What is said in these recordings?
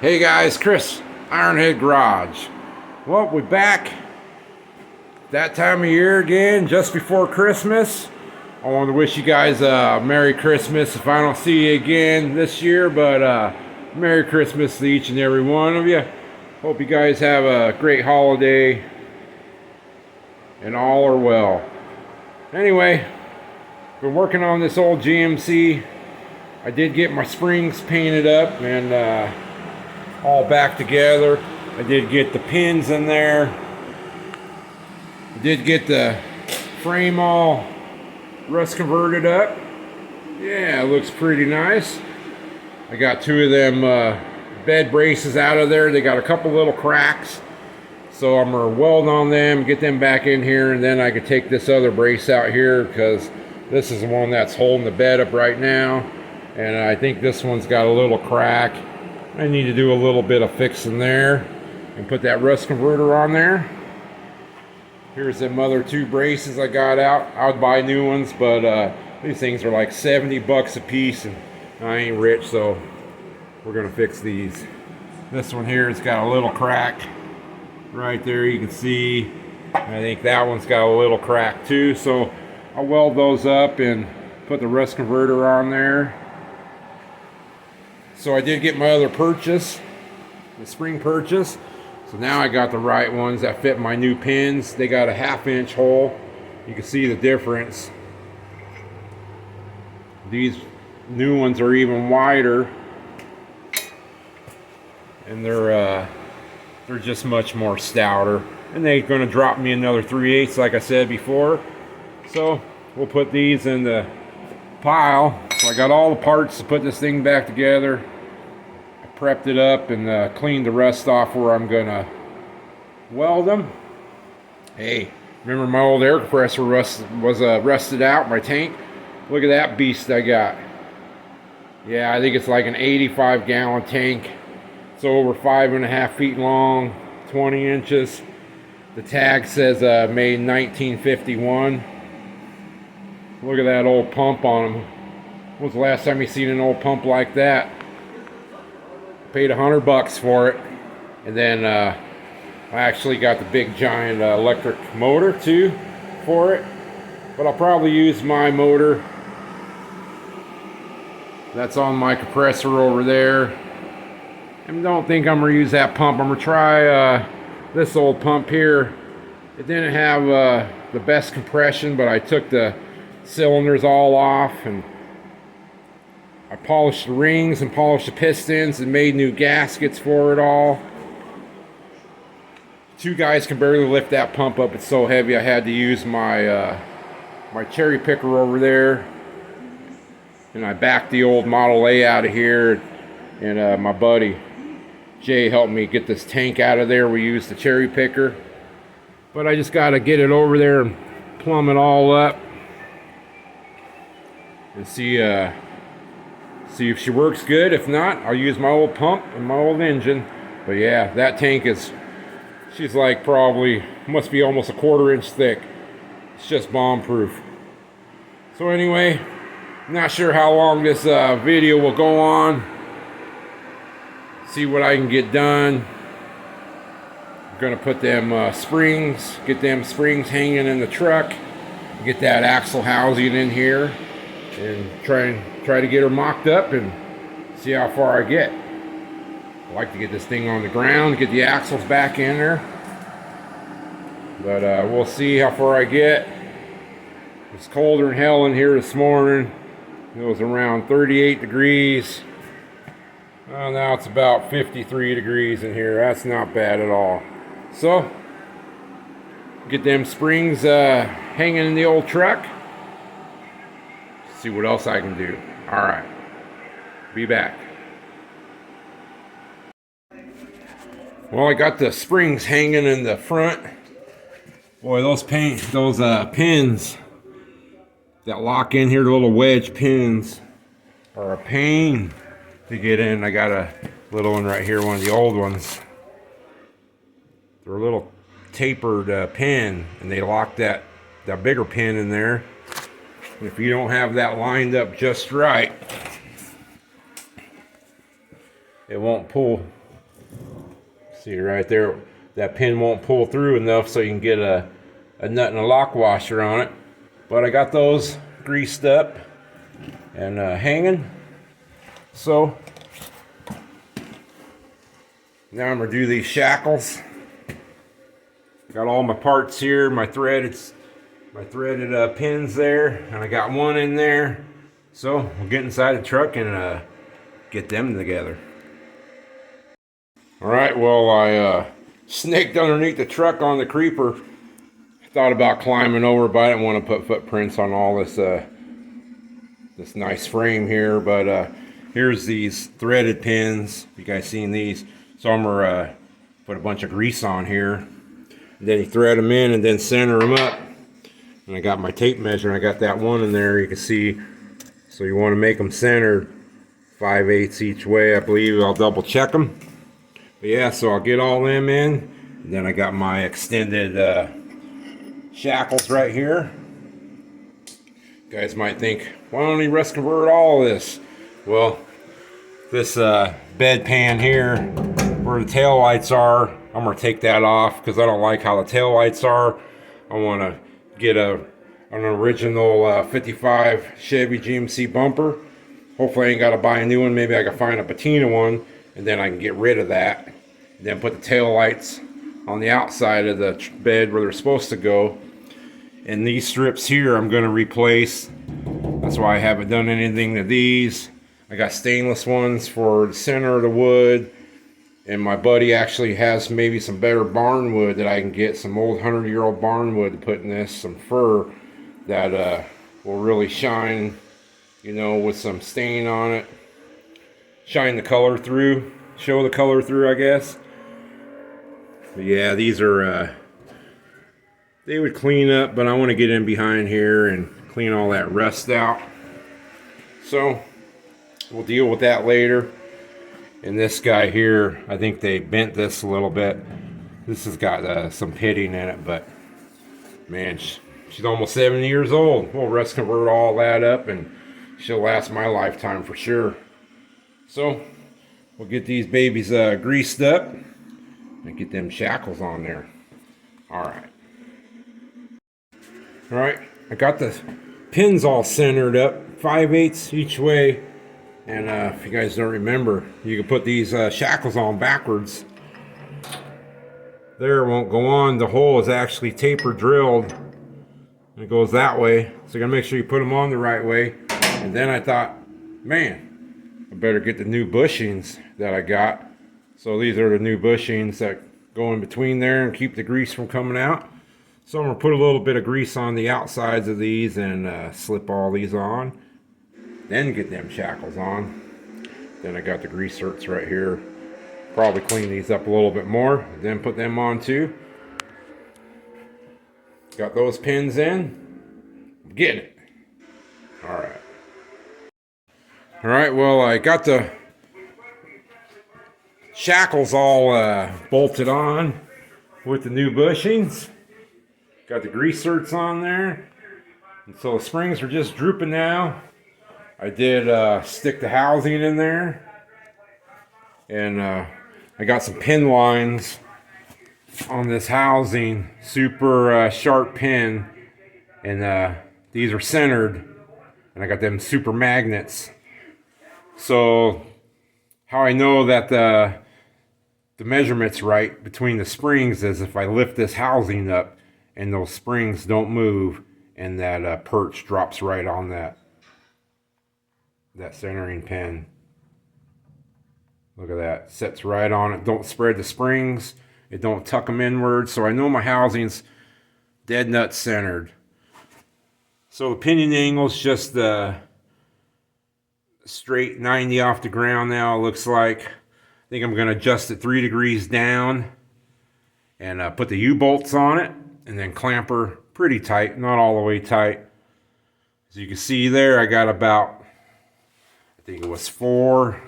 Hey guys, Chris, Ironhead Garage. Well, we're back that time of year again, just before Christmas. I want to wish you guys a Merry Christmas if I don't see you again this year, but Merry Christmas to each and every one of you. Hope you guys have a great holiday and all are well. Anyway, been working on this old GMC. I did get my springs painted up and all back together. I did get the pins in there. I did get the frame all rust converted up. Yeah, it looks pretty nice. I got two of them bed braces out of there. They got a couple little cracks, so I'm gonna weld on them, get them back in here, and then I could take this other brace out here because this is the one that's holding the bed up right now, and I think this one's got a little crack. I need to do a little bit of fixing there and put that rust converter on there. Here's them other two braces I got out. I would buy new ones, but these things are like 70 bucks a piece and I ain't rich, so we're gonna fix these. This one here has got a little crack right there, you can see. I think that one's got a little crack too, so I'll weld those up and put the rust converter on there. So I did get my other purchase, the spring purchase. So now I got the right ones that fit my new pins. They got a 1/2 inch hole. You can see the difference. These new ones are even wider, and they're just much more stouter. And they're going to drop me another 3/8 like I said before. So we'll put these in the pile. So I got all the parts to put this thing back together. I prepped it up and cleaned the rust off where I'm gonna weld them. Hey, remember my old air compressor was rusted out, my tank? Look at that beast I got. Yeah, I think it's like an 85-gallon tank. It's over 5.5 feet long, 20 inches. The tag says made in 1951. Look at that old pump on them. When was the last time you seen an old pump like that? Paid $100 for it. And then I actually got the big giant electric motor too for it. But I'll probably use my motor that's on my compressor over there. And don't think I'm gonna use that pump. I'm gonna try this old pump here. It didn't have the best compression, but I took the cylinders all off and I polished the rings and polished the pistons and made new gaskets for it all. Two guys can barely lift that pump up. It's so heavy I had to use my my cherry picker over there. And I backed the old Model A out of here, and my buddy Jay helped me get this tank out of there. We used the cherry picker. But I just gotta get it over there and plumb it all up and see if she works good. If not, I'll use my old pump and my old engine. But yeah, that tank she's like probably, must be almost a 1/4 inch thick. It's just bomb proof. So anyway, not sure how long this video will go on. See what I can get done. I'm gonna put them springs, get them springs hanging in the truck, get that axle housing in here, and try to get her mocked up and see how far I get. I like to get this thing on the ground, get the axles back in there, but we'll see how far I get. It's colder than hell in here this morning. It was around 38 degrees. Well, now it's about 53 degrees in here. That's not bad at all. So get them springs hanging in the old truck. See what else I can do. All right, be back. Well, I got the springs hanging in the front. Boy, those pins that lock in here, the little wedge pins, are a pain to get in. I got a little one right here, one of the old ones. They're a little tapered pin, and they lock that bigger pin in there. If you don't have that lined up just right, it won't pull See right there, that pin won't pull through enough so you can get a nut and a lock washer on it. But I got those greased up and hanging. So now I'm gonna do these shackles. Got all my parts here, my threaded pins there, and I got one in there. So we'll get inside the truck and get them together. All right, well, I snaked underneath the truck on the creeper. Thought about climbing over, but I didn't want to put footprints on all this this nice frame here. But here's these threaded pins. You guys seen these? So I'm gonna put a bunch of grease on here. And then you thread them in and then center them up. And I got my tape measure. I got that one in there. You can see. So you want to make them centered 5/8 each way. I believe I'll double check them. But yeah, so I'll get all them in. And then I got my extended shackles right here. You guys might think, why don't you rust convert all of this? Well, this bed pan here where the tail lights are, I'm going to take that off because I don't like how the tail lights are. I want to get an original 55 Chevy GMC bumper. Hopefully I ain't got to buy a new one. Maybe I can find a patina one and then I can get rid of that. And then put the tail lights on the outside of the bed where they're supposed to go. And these strips here I'm going to replace. That's why I haven't done anything to these. I got stainless ones for the center of the wood. And my buddy actually has maybe some better barn wood that I can get, some old 100-year-old barn wood to put in this, some fir that will really shine, you know, with some stain on it. Shine the color through, show the color through, I guess. But yeah, these are, they would clean up, but I want to get in behind here and clean all that rust out. So we'll deal with that later. And this guy here, I think they bent this a little bit. This has got some pitting in it, but man, she's almost 70 years old. We'll rust convert all that up and she'll last my lifetime for sure. So we'll get these babies greased up and get them shackles on there. Alright, I got the pins all centered up, 5/8 each way. And if you guys don't remember, you can put these shackles on backwards. There, won't go on. The hole is actually taper drilled. And it goes that way. So you gotta make sure you put them on the right way. And then I thought, man, I better get the new bushings that I got. So these are the new bushings that go in between there and keep the grease from coming out. So I'm gonna put a little bit of grease on the outsides of these and slip all these on. Then get them shackles on. Then I got the grease certs right here. Probably clean these up a little bit more. Then put them on too. Got those pins in. I'm getting it. Alright. Alright, well, I got the shackles all bolted on with the new bushings. Got the grease certs on there. And so the springs are just drooping now. I did stick the housing in there, and I got some pin lines on this housing, super sharp pin, and these are centered, and I got them super magnets. So how I know that the measurement's right between the springs is if I lift this housing up and those springs don't move and that perch drops right on that centering pin. Look at that, sets right on it. Don't spread the springs, it don't tuck them inward. So I know my housing's dead nut centered. So the pinion angle's just straight 90 off the ground now, it looks like. I think I'm gonna adjust it 3 degrees down and put the U-bolts on it and then clamp her pretty tight, not all the way tight. As you can see there, I got about, I think it was 4.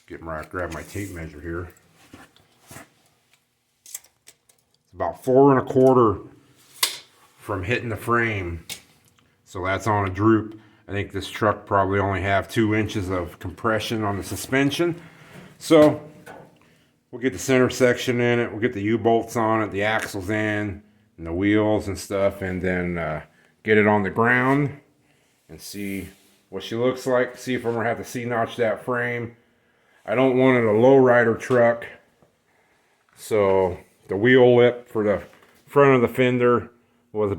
Grab my tape measure here. It's about 4 1/4 from hitting the frame. So that's on a droop. I think this truck probably only have 2 inches of compression on the suspension. So we'll get the center section in it. We'll get the U-bolts on it, the axles in, and the wheels and stuff, and then get it on the ground and see what she looks like. See if I'm gonna have to C-notch that frame. I don't want it a lowrider truck, so the wheel lip for the front of the fender was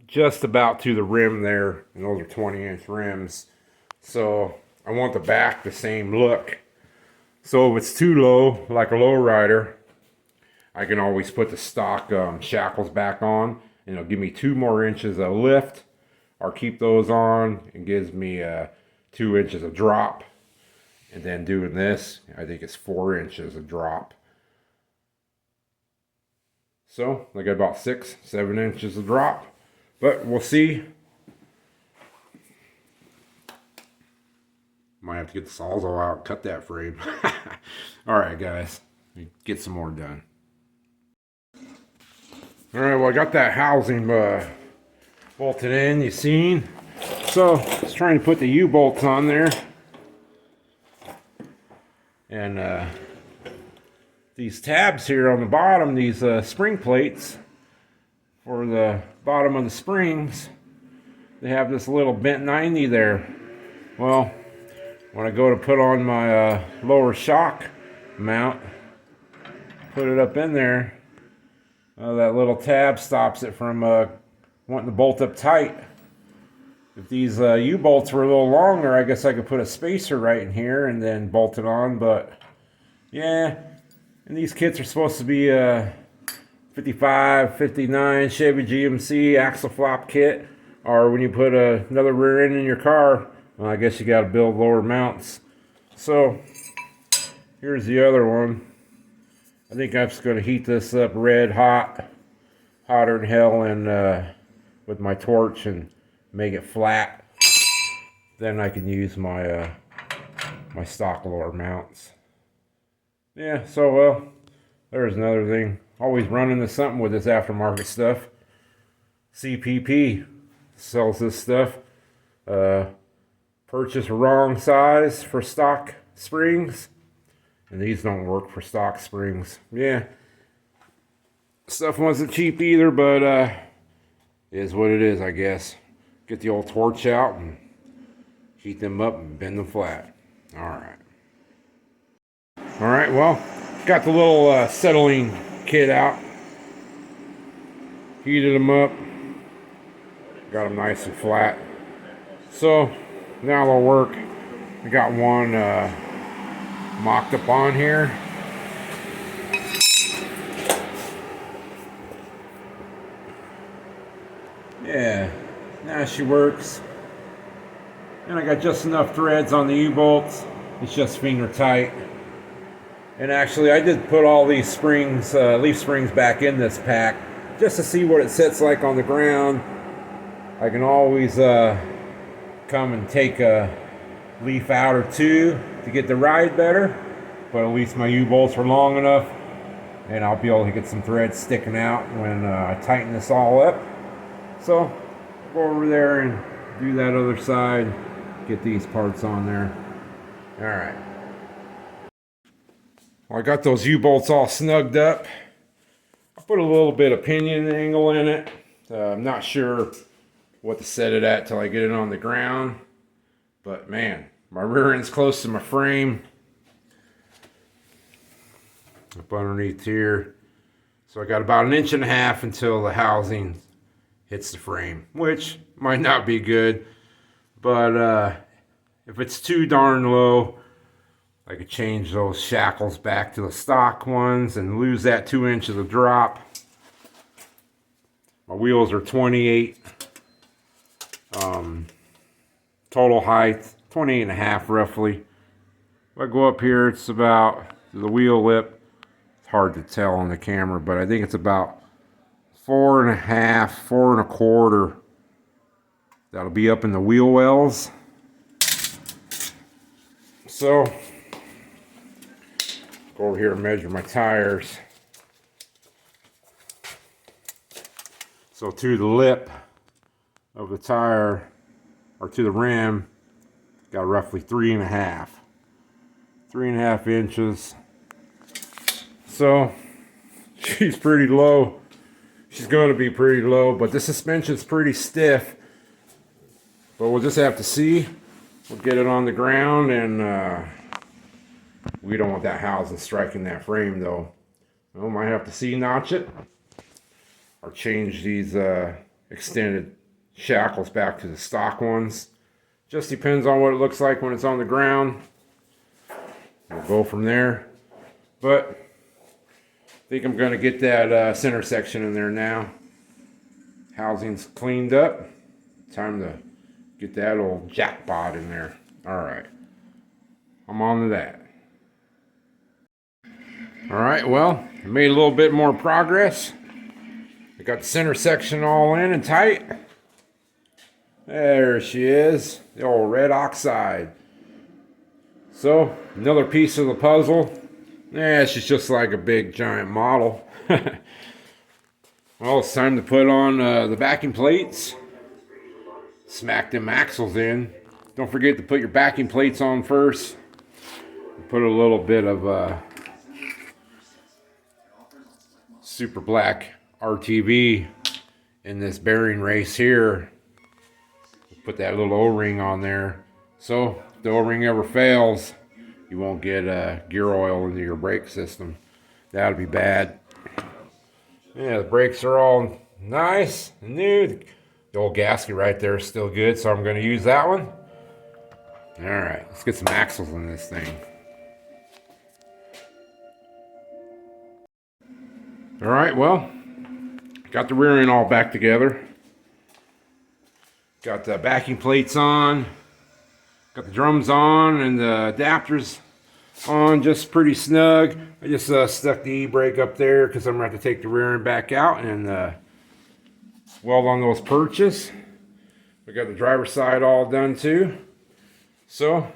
just about to the rim there, and those are 20-inch rims. So I want the back the same look. So if it's too low, like a lowrider, I can always put the stock shackles back on, and it'll give me 2 more inches of lift, or keep those on and gives me 2 inches of drop. And then doing this, I think it's 4 inches of drop. So I got about 6-7 inches of drop, but we'll see. Might have to get the sawzall out and cut that frame. Alright guys, get some more done. Alright, well I got that housing bolted in, you seen? So, just trying to put the U-bolts on there. And these tabs here on the bottom, these spring plates for the bottom of the springs, they have this little bent 90 there. Well, when I go to put on my lower shock mount, put it up in there, that little tab stops it from wanting to bolt up tight. If these U-bolts were a little longer, I guess I could put a spacer right in here and then bolt it on, but yeah, and these kits are supposed to be 55, 59 Chevy GMC axle flop kit, or when you put another rear end in your car, well, I guess you got to build lower mounts. So here's the other one. I think I'm just going to heat this up red hot, hotter than hell, and with my torch and make it flat. Then I can use my my stock lower mounts. Yeah, so well, there's another thing. Always run into something with this aftermarket stuff. CPP sells this stuff. Purchase wrong size for stock springs, and these don't work for stock springs. Yeah, stuff wasn't cheap either, but is what it is, I guess. Get the old torch out and heat them up and bend them flat. Alright, well, got the little settling kit out. Heated them up. Got them nice and flat. So, now they'll work. I got one mocked up on here. Yeah, now she works. And I got just enough threads on the U-bolts. It's just finger tight. And actually I did put all these springs, leaf springs back in this pack just to see what it sits like on the ground. I can always come and take a leaf out or two to get the ride better, but at least my U-bolts are long enough and I'll be able to get some threads sticking out when I tighten this all up. So go over there and do that other side, get these parts on there. Alright, well, I got those U-bolts all snugged up. I put a little bit of pinion angle in it. I'm not sure what to set it at till I get it on the ground, but man, my rear end's close to my frame up underneath here, so I got about 1.5 inches until the housing hits the frame, which might not be good, but if it's too darn low, I could change those shackles back to the stock ones and lose that 2 inches of drop. My wheels are 28 total height, 28.5 roughly. If I go up here, it's about the wheel lip. It's hard to tell on the camera, but I think it's about 4.5, 4.25. That'll be up in the wheel wells. So go over here and measure my tires. So to the lip of the tire, or to the rim, got roughly 3.5 inches. So she's pretty low. She's going to be pretty low, but the suspension's pretty stiff. But we'll just have to see. We'll get it on the ground, and we don't want that housing striking that frame though. We might have to C-notch it or change these extended shackles back to the stock ones. Just depends on what it looks like when it's on the ground. We'll go from there. But I think I'm going to get that center section in there now. Housing's cleaned up. Time to get that old jackpot in there. Alright. I'm on to that. Alright, well, I made a little bit more progress. I got the center section all in and tight. There she is. The old red oxide. So, another piece of the puzzle. Yeah, she's just like a big giant model. Well, it's time to put on the backing plates. Smack them axles in. Don't forget to put your backing plates on first. Put a little bit of super black RTV in this bearing race here. Put that little O-ring on there. So if the O-ring ever fails, you won't get gear oil into your brake system. That'll be bad. Yeah, the brakes are all nice and new. The old gasket right there is still good, so I'm going to use that one. Alright, let's get some axles in this thing. Alright, well, got the rear end all back together. Got the backing plates on. Got the drums on and the adapters on, just pretty snug. I just stuck the e-brake up there because I'm going to have to take the rear end back out and weld on those perches. We got the driver's side all done too. So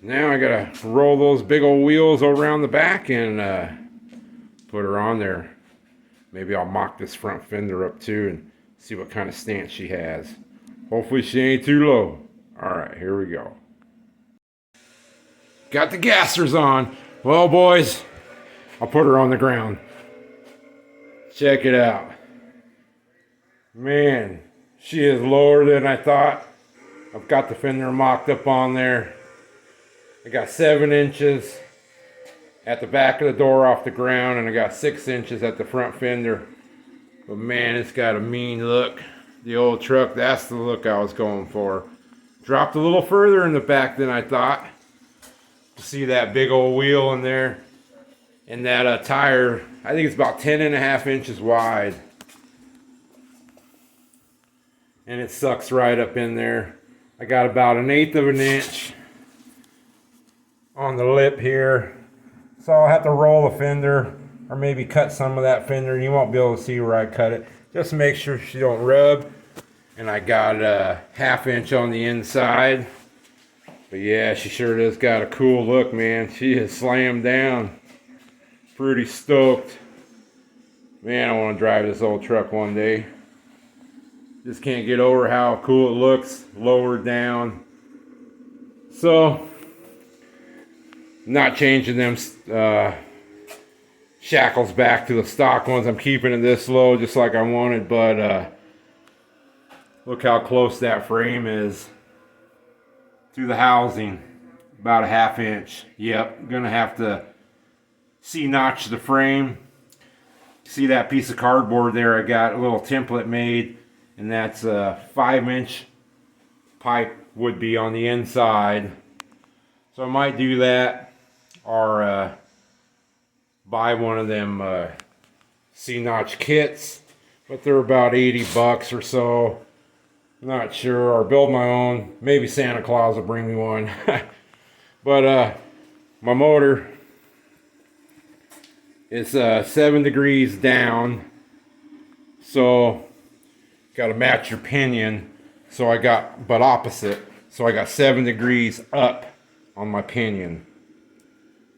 now I gotta roll those big old wheels around the back and put her on there. Maybe I'll mock this front fender up too and see what kind of stance she has. Hopefully she ain't too low. Alright, here we go. Got the gassers on. Well, boys, I'll put her on the ground. Check it out. Man, she is lower than I thought. I've got the fender mocked up on there. I got 7 inches at the back of the door off the ground, and I got 6 inches at the front fender. But man, it's got a mean look. The old truck, that's the look I was going for. Dropped a little further in the back than I thought. See that big old wheel in there. And that tire, I think it's about 10.5 inches wide. And it sucks right up in there. I got about 1/8 of an inch on the lip here. So I'll have to roll the fender or maybe cut some of that fender. You won't be able to see where I cut it. Just make sure she don't rub. And I got a 1/2 inch on the inside. But yeah, she sure does got a cool look, man. She is slammed down. Pretty stoked. Man, I want to drive this old truck one day. Just can't get over how cool it looks lowered down. So, not changing them shackles back to the stock ones. I'm keeping it this low just like I wanted, but look how close that frame is to the housing. About a 1/2 inch. Yep, gonna have to C-notch the frame. See that piece of cardboard there? I got a little template made, and that's a 5-inch pipe would be on the inside. So I might do that, or buy one of them C-notch kits, but they're about 80 bucks or so. Not sure, or build my own. Maybe Santa Claus will bring me one. But my motor is 7 degrees down, so got to match your pinion. So I got, but opposite. So I got 7 degrees up on my pinion.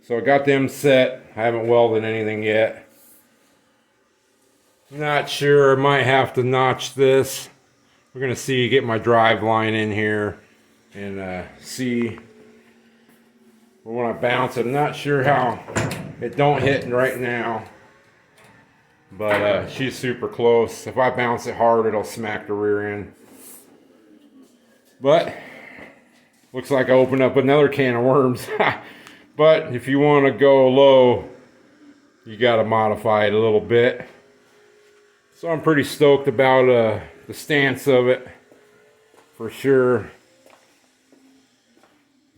So I got them set. I haven't welded anything yet. Not sure. I might have to notch this. We're gonna see, get my drive line in here and see when I bounce it. I'm not sure how It don't hit right now, but she's super close. If I bounce it hard, it'll smack the rear end. But looks like I opened up another can of worms. But if you want to go low, you got to modify it a little bit. So I'm pretty stoked about the stance of it, for sure.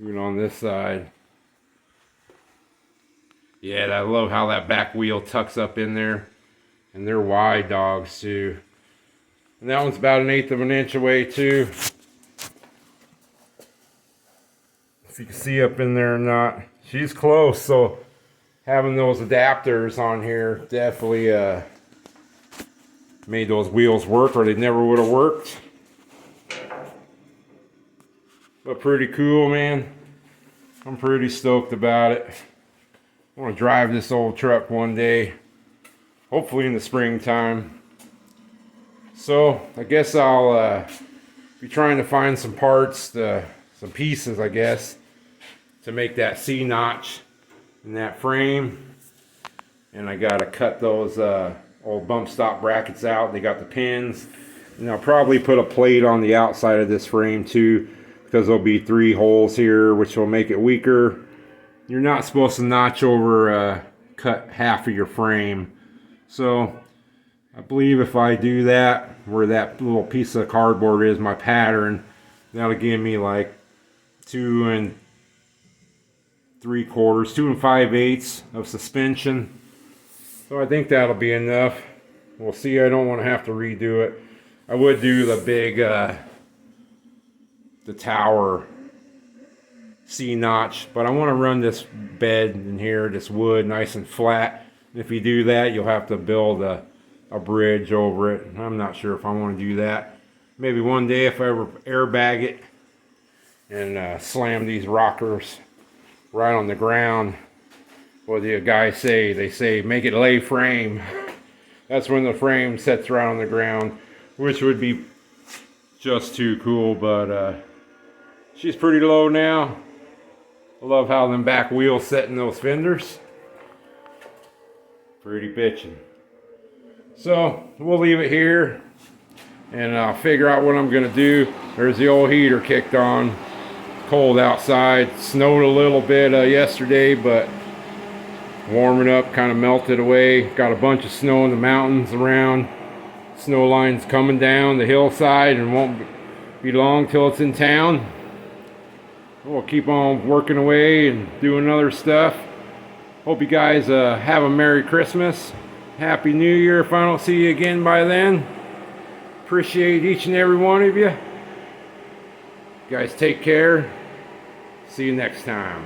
Even on this side. Yeah, I love how that back wheel tucks up in there. And they're wide dogs too. And that one's about 1/8 of an inch away too. If you can see up in there or not. She's close, so having those adapters on here definitely made those wheels work, or they never would have worked. But pretty cool, man. I'm pretty stoked about it. I want to drive this old truck one day, hopefully in the springtime. So I guess I'll be trying to find some parts, some pieces, I guess, to make that C-notch in that frame. And I gotta cut those old bump stop brackets out. They got the pins. And I'll probably put a plate on the outside of this frame too, because there'll be 3 holes here, which will make it weaker. You're not supposed to notch over, cut half of your frame. So I believe if I do that, where that little piece of cardboard is my pattern, that'll give me like 2 3/4, 2 5/8 of suspension. So I think that'll be enough. We'll see. I don't want to have to redo it. I would do the big, the tower C-notch, but I want to run this bed in here, this wood, nice and flat. And if you do that, you'll have to build a bridge over it. I'm not sure if I want to do that. Maybe one day if I ever airbag it and slam these rockers right on the ground. What do you guys say? They say make it lay frame. That's when the frame sets right on the ground, which would be just too cool. But she's pretty low now. I love how them back wheels set in those fenders. Pretty bitchin'. So we'll leave it here and I'll figure out what I'm gonna do. There's the old heater kicked on. Cold outside, snowed a little bit yesterday, but warming up, kind of melted away. Got a bunch of snow in the mountains around. Snow line's coming down the hillside and won't be long till it's in town. We'll keep on working away and doing other stuff. Hope you guys have a Merry Christmas. Happy New Year if I don't see you again by then. Appreciate each and every one of you. You guys take care. See you next time.